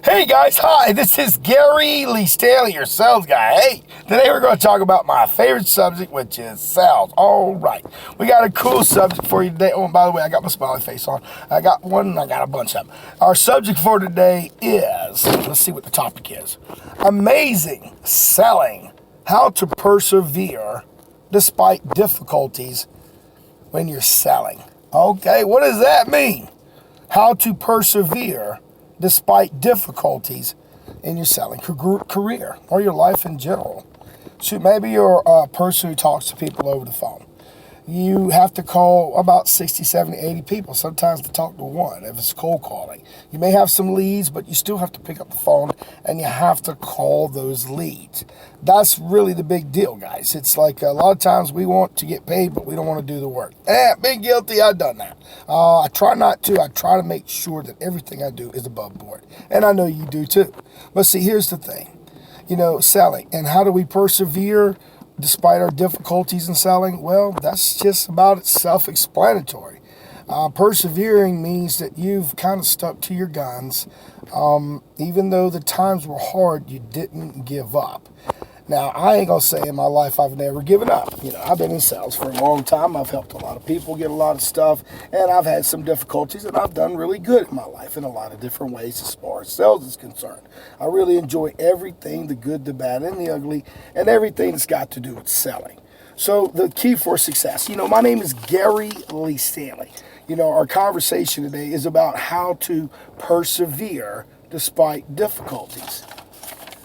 Hey guys, hi, this is Gary Lee Stanley, your sales guy. Hey, today we're going to talk about my favorite subject, which is sales. All right, we got a cool subject for you today. Oh, and by the way, I got my smiley face on. I got one and I got a bunch of them. Our subject for today is, let's see what the topic is. Amazing selling, how to persevere despite difficulties when you're selling. Okay, what does that mean? How to persevere despite difficulties in your selling career or your life in general. Shoot, maybe you're a person who talks to people over the phone. You have to call about 60, 70, 80 people, sometimes to talk to one if it's cold calling. You may have some leads, but you still have to pick up the phone and you have to call those leads. That's really the big deal, guys. It's like a lot of times we want to get paid, but we don't want to do the work. Been guilty, I've done that. I try not to. I try to make sure that everything I do is above board. And I know you do too. But see, here's the thing. Selling. And how do we persevere despite our difficulties in selling? Well, that's just about self-explanatory. Persevering means that you've kind of stuck to your guns. Even though the times were hard, you didn't give up. Now, I ain't going to say in my life I've never given up. I've been in sales for a long time. I've helped a lot of people get a lot of stuff, and I've had some difficulties, and I've done really good in my life in a lot of different ways as far as sales is concerned. I really enjoy everything, the good, the bad, and the ugly, and everything that's got to do with selling. So the key for success, my name is Gary Lee Stanley. Our conversation today is about how to persevere despite difficulties.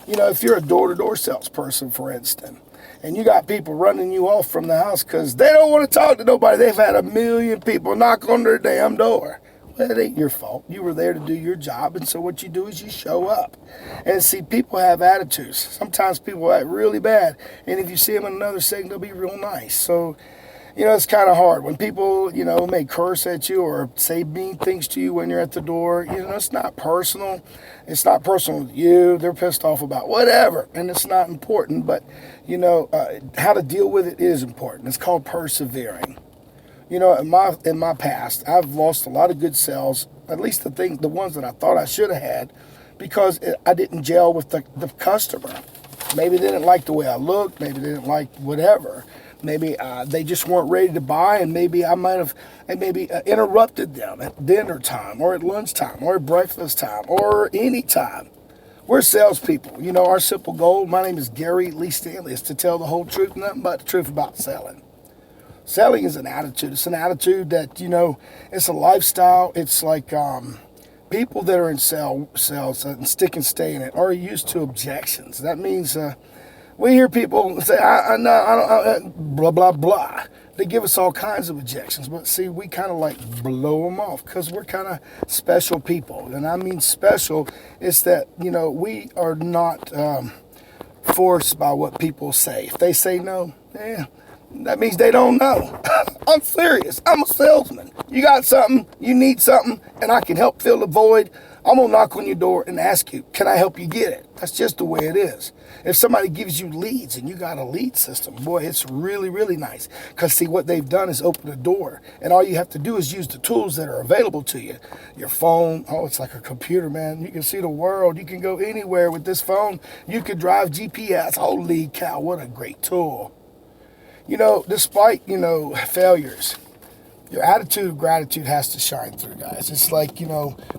If you're a door-to-door salesperson, for instance, and you got people running you off from the house because they don't want to talk to nobody, they've had 1 million people knock on their damn door. Well, it ain't your fault. You were there to do your job, and so what you do is you show up. And see, people have attitudes. Sometimes people act really bad, and if you see them in another setting, they'll be real nice. So, it's kind of hard when people, may curse at you or say mean things to you when you're at the door. It's not personal. It's not personal to you. They're pissed off about whatever, and it's not important. But, how to deal with it is important. It's called persevering. In my past, I've lost a lot of good sales, at least the ones that I thought I should have had, because I didn't gel with the customer. Maybe they didn't like the way I looked. Maybe they didn't like whatever. Maybe they just weren't ready to buy, and maybe I might have interrupted them at dinner time or at lunchtime or at breakfast time or any time. We're salespeople. Our simple goal, my name is Gary Lee Stanley, is to tell the whole truth, nothing but the truth about selling. Selling is an attitude. It's an attitude that, it's a lifestyle. It's like people that are in sales and stick and stay in it are used to objections. That means we hear people say, I don't, blah, blah, blah. They give us all kinds of objections. But see, we kind of like blow them off because we're kind of special people. And I mean special is that, we are not forced by what people say. If they say no, that means they don't know. I'm serious. I'm a salesman. You got something, you need something, and I can help fill the void. I'm going to knock on your door and ask you, can I help you get it? That's just the way it is. If somebody gives you leads and you got a lead system, boy, it's really, really nice. Because, see, what they've done is open the door. And all you have to do is use the tools that are available to you. Your phone, it's like a computer, man. You can see the world. You can go anywhere with this phone. You could drive GPS. Holy cow, what a great tool. Despite, failures, your attitude of gratitude has to shine through, guys. It's like,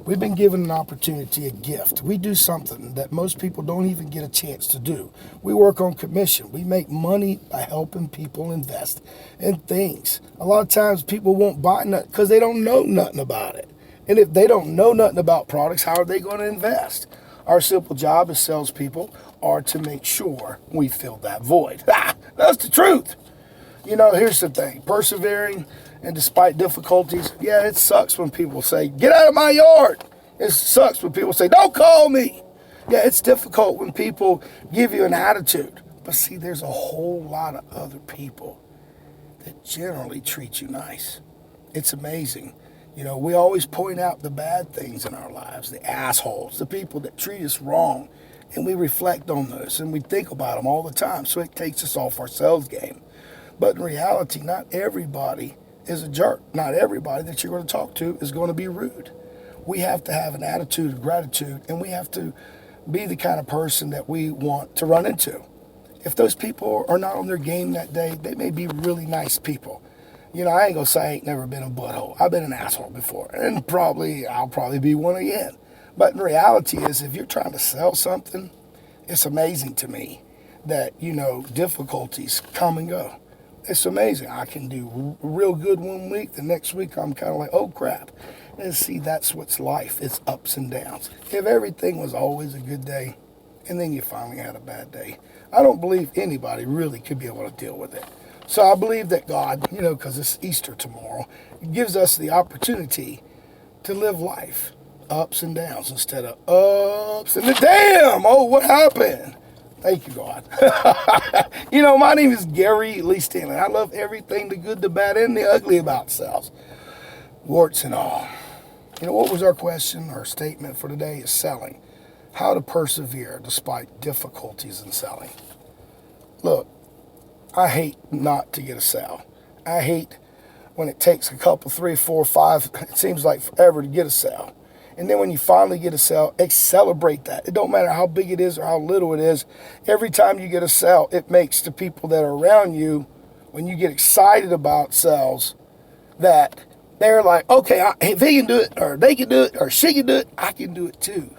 we've been given an opportunity, a gift. We do something that most people don't even get a chance to do. We work on commission. We make money by helping people invest in things. A lot of times people won't buy nothing because they don't know nothing about it. And if they don't know nothing about products, how are they going to invest? Our simple job as salespeople are to make sure we fill that void. That's the truth. Here's the thing. Persevering and despite difficulties, it sucks when people say, get out of my yard. It sucks when people say, don't call me. It's difficult when people give you an attitude. But see, there's a whole lot of other people that generally treat you nice. It's amazing. We always point out the bad things in our lives, the assholes, the people that treat us wrong. And we reflect on those and we think about them all the time. So it takes us off our sales game. But in reality, not everybody is a jerk. Not everybody that you're going to talk to is going to be rude. we have to have an attitude of gratitude, and we have to be the kind of person that we want to run into. If those people are not on their game that day, they may be really nice people. You know, I ain't gonna say I ain't never been a butthole. I've been an asshole before, and I'll probably be one again. But the reality is, if you're trying to sell something, it's amazing to me that, you know, difficulties come and go. It's amazing. I can do real good one week. The next week, I'm kind of like, oh, crap. And see, that's what's life. It's ups and downs. If everything was always a good day, and then you finally had a bad day, I don't believe anybody really could be able to deal with it. So I believe that God, you know, because it's Easter tomorrow, gives us the opportunity to live life ups and downs instead of ups and the damn. Oh, what happened? Thank you, God. You know, my name is Gary Lee Stanley. I love everything, the good, the bad, and the ugly about sales. Warts and all. You know, what was our question or statement for today is selling. How to persevere despite difficulties in selling. Look, I hate not to get a sale. I hate when it takes a couple, 3, 4, 5, it seems like forever to get a sale. And then when you finally get a sale, celebrate that. It don't matter how big it is or how little it is. Every time you get a sale, it makes the people that are around you, when you get excited about sales, that they're like, okay, if he can do it, or they can do it, or she can do it, I can do it too.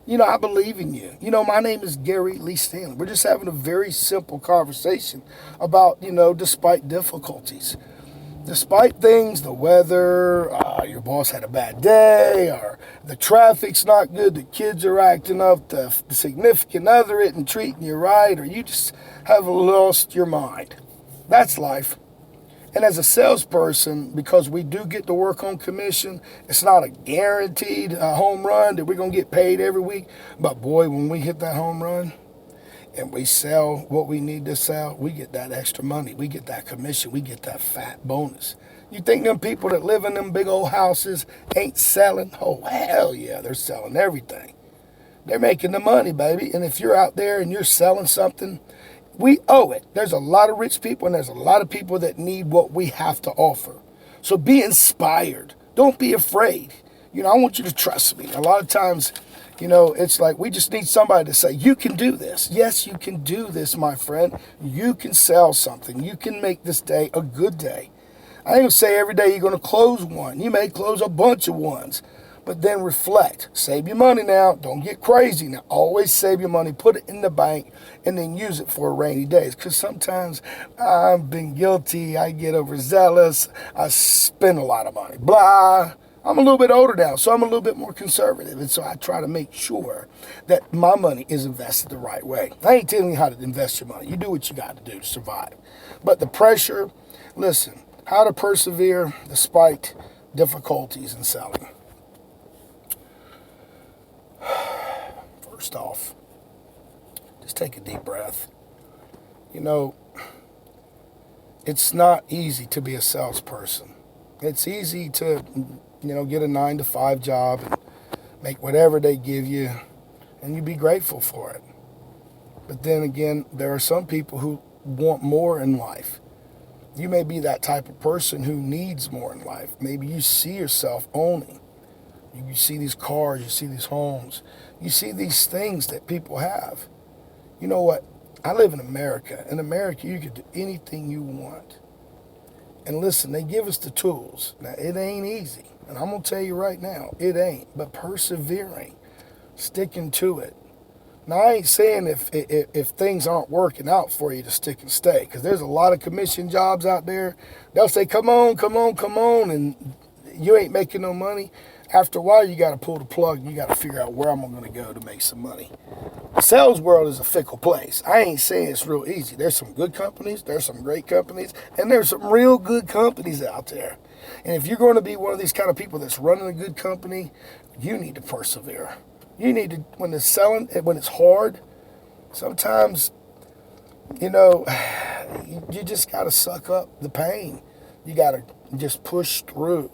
You know, I believe in you. You know, my name is Gary Lee Stanley. We're just having a very simple conversation about, you know, despite difficulties. Despite things, the weather, your boss had a bad day, or the traffic's not good, the kids are acting up, the significant other isn't treating you right, or you just have lost your mind. That's life. And as a salesperson, because we do get to work on commission, it's not a guaranteed home run that we're going to get paid every week. But boy, when we hit that home run and we sell what we need to sell, we get that extra money. We get that commission. We get that fat bonus. You think them people that live in them big old houses ain't selling? Oh, hell yeah, they're selling everything. They're making the money, baby. And if you're out there and you're selling something, we owe it. There's a lot of rich people and there's a lot of people that need what we have to offer. So be inspired. Don't be afraid. You know, I want you to trust me. A lot of times, you know, it's like we just need somebody to say, you can do this. Yes, you can do this, my friend. You can sell something. You can make this day a good day. I ain't going to say every day you're going to close one. You may close a bunch of ones. But then reflect. Save your money now. Don't get crazy. Now, always save your money. Put it in the bank and then use it for rainy days. Because sometimes I've been guilty. I get overzealous. I spend a lot of money. Blah. I'm a little bit older now, so I'm a little bit more conservative. And so I try to make sure that my money is invested the right way. I ain't telling you how to invest your money. You do what you got to do to survive. But the pressure, listen, how to persevere despite difficulties in selling. First off, just take a deep breath. You know, it's not easy to be a salesperson. It's easy to, you know, get a 9-to-5 job and make whatever they give you, and you be grateful for it. But then again, there are some people who want more in life. You may be that type of person who needs more in life. Maybe you see yourself owning. You see these cars, you see these homes, you see these things that people have. You know what? I live in America. In America, you can do anything you want. And listen, they give us the tools. Now, it ain't easy. And I'm going to tell you right now, it ain't. But persevering, sticking to it. Now, I ain't saying if things aren't working out for you to stick and stay. Because there's a lot of commission jobs out there. They'll say, come on, come on, come on. And you ain't making no money. After a while, you got to pull the plug and you got to figure out where I'm going to go to make some money. The sales world is a fickle place. I ain't saying it's real easy. There's some good companies, there's some great companies, and there's some real good companies out there. And if you're going to be one of these kind of people that's running a good company, you need to persevere. You need to, when it's selling, when it's hard, sometimes, you know, you just got to suck up the pain. You got to just push through.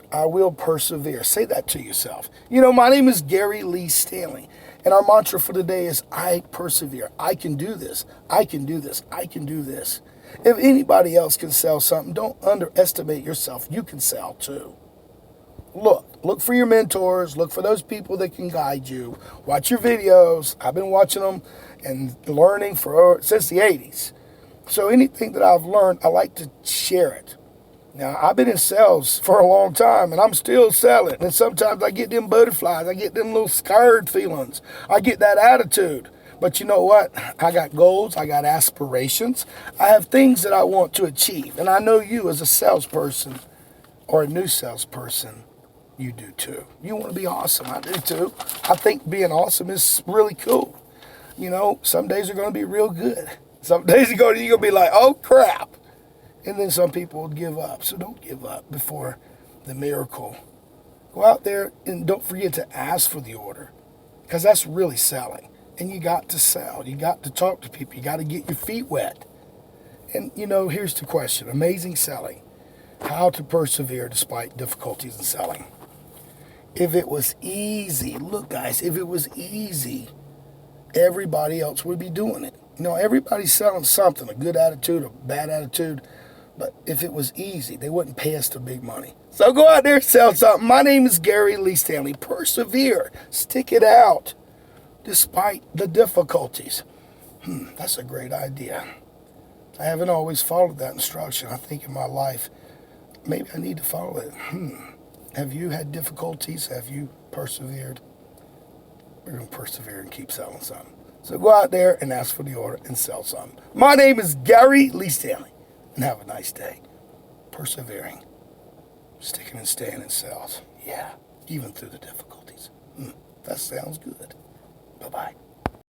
I will persevere. Say that to yourself. You know, my name is Gary Lee Stanley, and our mantra for today is I persevere. I can do this. I can do this. I can do this. If anybody else can sell something, don't underestimate yourself. You can sell too. look for your mentors. Look for those people that can guide you. Watch your videos. I've been watching them and learning since the 80s. So anything that I've learned, I like to share it. Now, I've been in sales for a long time, and I'm still selling. And sometimes I get them butterflies. I get them little scared feelings. I get that attitude. But you know what? I got goals. I got aspirations. I have things that I want to achieve. And I know you as a salesperson or a new salesperson, you do too. You want to be awesome. I do too. I think being awesome is really cool. You know, some days are going to be real good. Some days you're going to be like, oh, crap. And then some people will give up. So don't give up before the miracle. Go out there and don't forget to ask for the order, because that's really selling. And you got to sell. You got to talk to people. You got to get your feet wet. And, you know, here's the question. Amazing selling. How to persevere despite difficulties in selling. If it was easy, look, guys, if it was easy, everybody else would be doing it. You know, everybody's selling something, a good attitude, a bad attitude. But if it was easy, they wouldn't pay us the big money. So go out there and sell something. My name is Gary Lee Stanley. Persevere. Stick it out despite the difficulties. That's a great idea. I haven't always followed that instruction. I think in my life, maybe I need to follow it. Have you had difficulties? Have you persevered? We're going to persevere and keep selling something. So go out there and ask for the order and sell something. My name is Gary Lee Stanley. And have a nice day. Persevering. Sticking and staying in sales. Yeah, even through the difficulties. That sounds good. Bye-bye.